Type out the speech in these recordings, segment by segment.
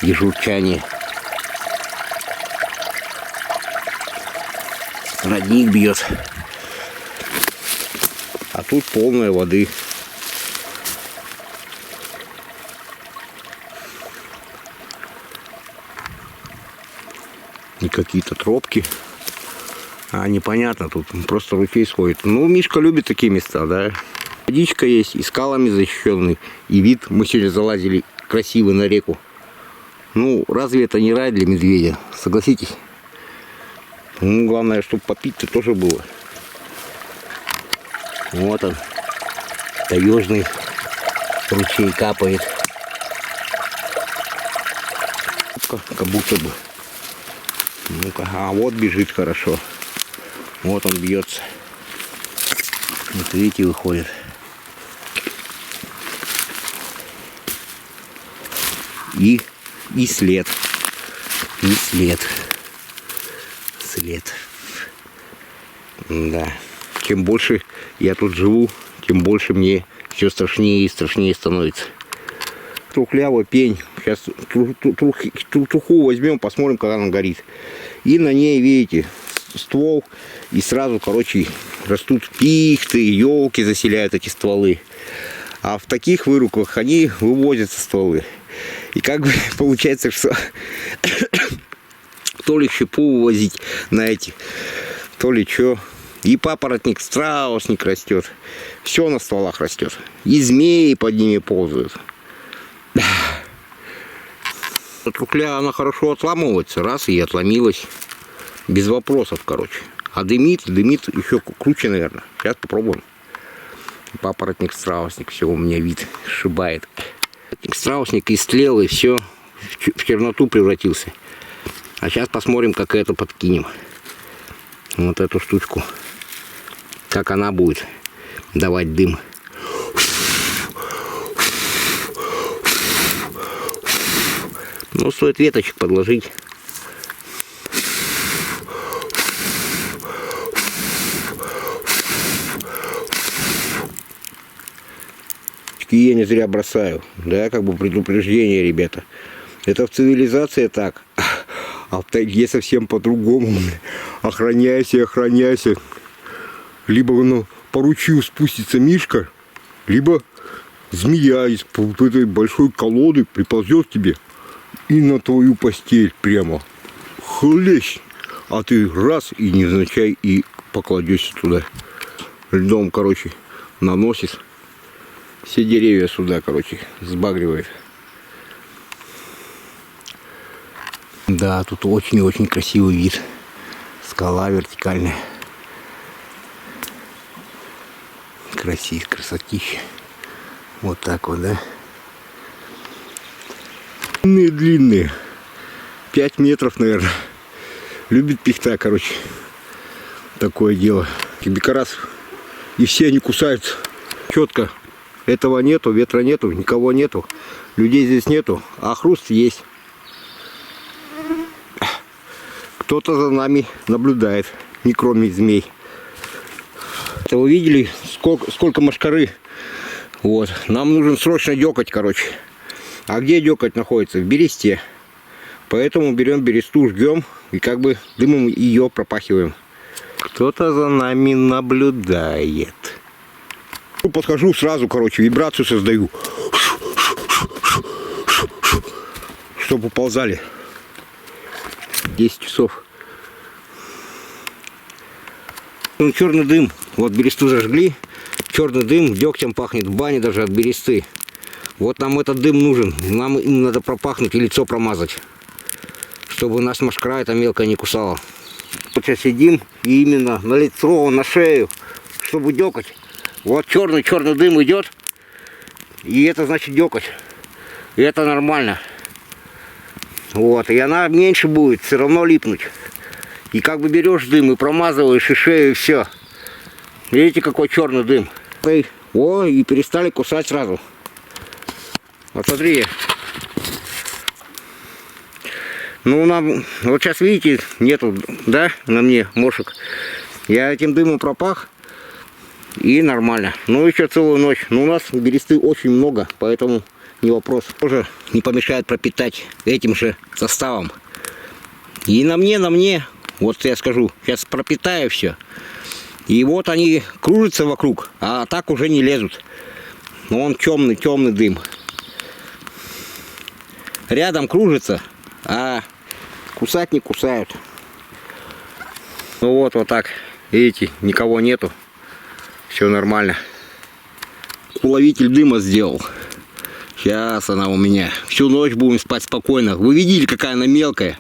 и журчание. Родник бьет. А тут полная воды. И какие-то тропки. А непонятно, тут просто ручей сходит. Ну, Мишка любит такие места, да. Водичка есть, и скалами защищенный. И вид, мы сегодня залазили красивый на реку. Ну, разве это не рай для медведя? Согласитесь? Ну, главное, чтобы попить-то тоже было. Вот он. Таежный ручей капает. Как будто бы. Ну-ка, а вот бежит хорошо. Вот он бьется. Вот видите, выходит. И след. И след. След. Да. Чем больше я тут живу, тем больше мне все страшнее и страшнее становится. Трухлявый пень. Сейчас труху возьмем, посмотрим, как она горит. И на ней, видите, ствол. И сразу, короче, растут пихты, елки заселяют эти стволы. А в таких вырубках они вывозятся стволы. И как бы получается, что то ли щепу вывозить на эти, то ли что. И папоротник, страусник растет. Все на стволах растет. И змеи под ними ползают. Трухля, она хорошо отламывается. Раз, и отломилась. Без вопросов, короче. А дымит еще круче, наверное. Сейчас попробуем. Папоротник, страусник. Все, у меня вид сшибает. Страусник истлел, и все. В черноту превратился. А сейчас посмотрим, как это подкинем. Вот эту штучку. Как она будет давать дым. Ну, стоит веточек подложить. Я не зря бросаю. Да, как бы предупреждение, ребята. Это в цивилизации так. А в тайге совсем по-другому. Охраняйся, охраняйся. Либо по ручью спустится Мишка, либо змея из вот этой большой колоды приползет к тебе и на твою постель прямо. Хлещ. А ты раз и невзначай и покладешься туда. Льдом, короче, наносишь. Все деревья сюда, короче, сбагривает. Да, тут очень-очень красивый вид. Скала вертикальная. Красотища. Вот так вот, да? Длинные. 5 метров, наверное. Любит пихта, короче. Такое дело. Бекарас. И все они кусаются. Четко. Этого нету, ветра нету, никого нету. Людей здесь нету, а хруст есть. Кто-то за нами наблюдает, не кроме змей. Это вы видели, сколько мошкары? Вот. Нам нужен срочно дёкоть, короче. А где дёкоть находится? В бересте. Поэтому берем бересту, жгем и как бы дымом ее пропахиваем. Кто-то за нами наблюдает. Подхожу сразу, короче, вибрацию создаю. Чтобы уползали. 10 часов. Ну, черный дым. Вот бересту зажгли. Черный дым, дегтем пахнет в бане даже от бересты. Вот нам этот дым нужен. Нам им надо пропахнуть и лицо промазать. Чтобы нас мошкара эта мелкая не кусала. Вот сейчас сидим и именно на лицо, на шею, чтобы дёкать. Вот черный дым идет. И это значит дёкоть. И это нормально. Вот. И она меньше будет все равно липнуть. И как бы берешь дым и промазываешь и шею, и все. Видите, какой черный дым. О, и перестали кусать сразу. Вот смотри. Ну, нам, вот сейчас видите, нету, да, на мне мошек. Я этим дымом пропах. И нормально. Ну, еще целую ночь. Но у нас бересты очень много, поэтому не вопрос. Тоже не помешает пропитать этим же составом. И на мне, вот я скажу, сейчас пропитаю все. И вот они кружатся вокруг, а так уже не лезут. Но он темный дым. Рядом кружится, а кусать не кусают. Ну вот так, видите, никого нету. Все нормально. Уловитель дыма сделал. Сейчас она у меня. Всю ночь будем спать спокойно. Вы видели, какая она мелкая?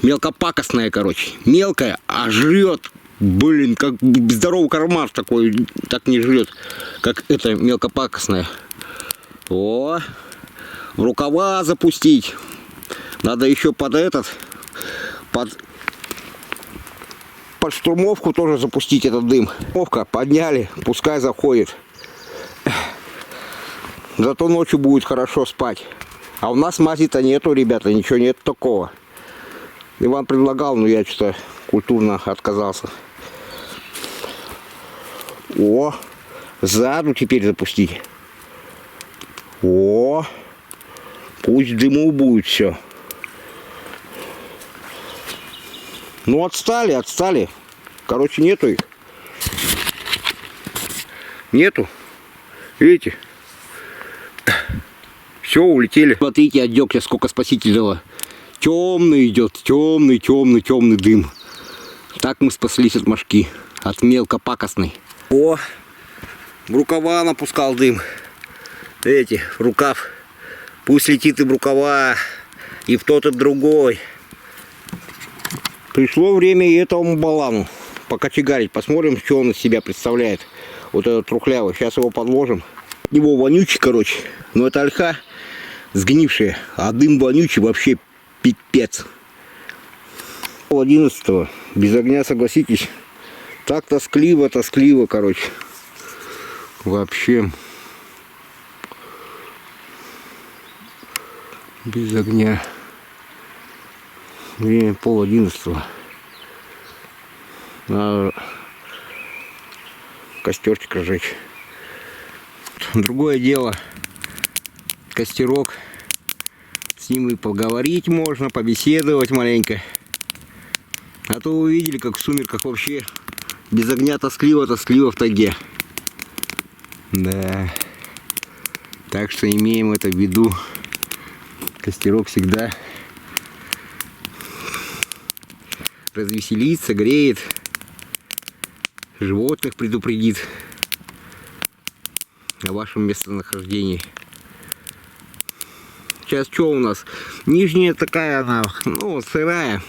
Мелкопакостная, короче. Мелкая, а жрет. Блин, как здоровый карман такой, так не жрет, как эта мелкопакостная. О, в рукава запустить. Надо еще под штурмовку тоже запустить этот дым. Штурмовка подняли, пускай заходит. Зато ночью будет хорошо спать. А у нас мази-то нету, ребята, ничего нет такого. Иван предлагал, но я что-то культурно отказался. О, сзаду теперь запустить. О, пусть в дыму будет все. Ну отстали. Короче, нету их. Нету. Видите? Все, улетели. Смотрите, от дегтя сколько спасительного. Темный идет, темный дым. Так мы спаслись от мошки, от мелкопакостной. О, в рукава напускал дым. Видите, в рукав. Пусть летит и в рукава, и в тот, и в другой. Пришло время и этому балану покочегарить. Посмотрим, что он из себя представляет. Вот этот трухлявый. Сейчас его подложим. От него вонючий, короче. Но это ольха сгнившая. А дым вонючий вообще пипец. 11-го. Без огня, согласитесь. Так тоскливо, короче. Вообще. Без огня. Время 10:30. Надо костерчик разжечь. Другое дело. Костерок. С ним и поговорить можно, побеседовать маленько. А то вы видели, как в сумерках вообще без огня тоскливо в тайге. Да. Так что имеем это в виду. Костерок всегда развеселит, согреет, животных предупредит о вашем местонахождении. Сейчас что у нас? Нижняя такая она, ну, сырая.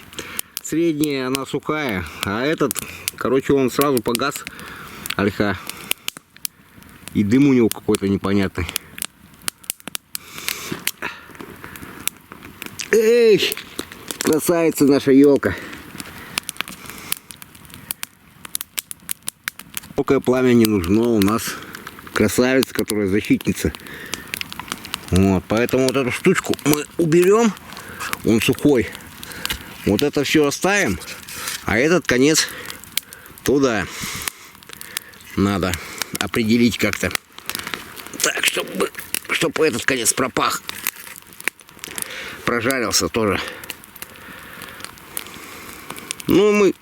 Средняя она сухая. А этот, короче, он сразу погас. Ольха. И дым у него какой-то непонятный. Эй! Красавица наша елка. Сколько пламя не нужно у нас. Красавица, которая защитница. Вот, поэтому вот эту штучку мы уберем. Он сухой. Вот это все оставим. А этот конец туда. Надо определить как-то. Так, чтобы этот конец пропах. Прожарился тоже. Ну, мы,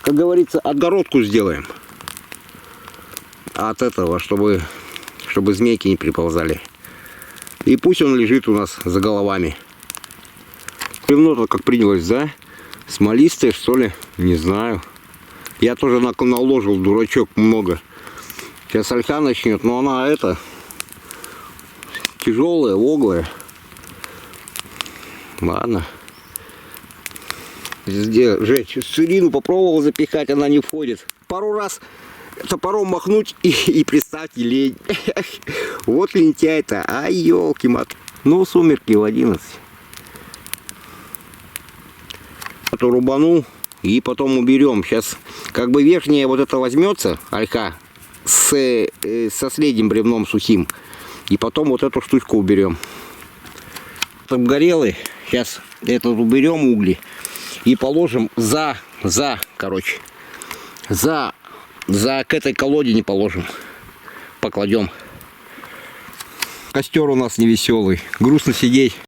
как говорится, отгородку сделаем. От этого, чтобы змейки не приползали. И пусть он лежит у нас за головами. Бревно-то как принялось, да? Смолистое, что ли? Не знаю. Я тоже наложил, дурачок, много. Сейчас ольха начнет, но она тяжелая, оглая. Ладно. Везде жечь. Сырину попробовал запихать, она не входит. Пару раз топором махнуть и представьте, лень. Вот лентяй-то. Ай, елки-мат. Ну, сумерки в 11. Это рубанул и потом уберем. Сейчас как бы верхняя вот это возьмется, ольха, со средним бревном сухим. И потом вот эту штучку уберем. Обгорелый. Сейчас этот уберем угли. И положим короче. К этой колоде не положим. Покладем. Костер у нас невеселый. Грустно сидеть.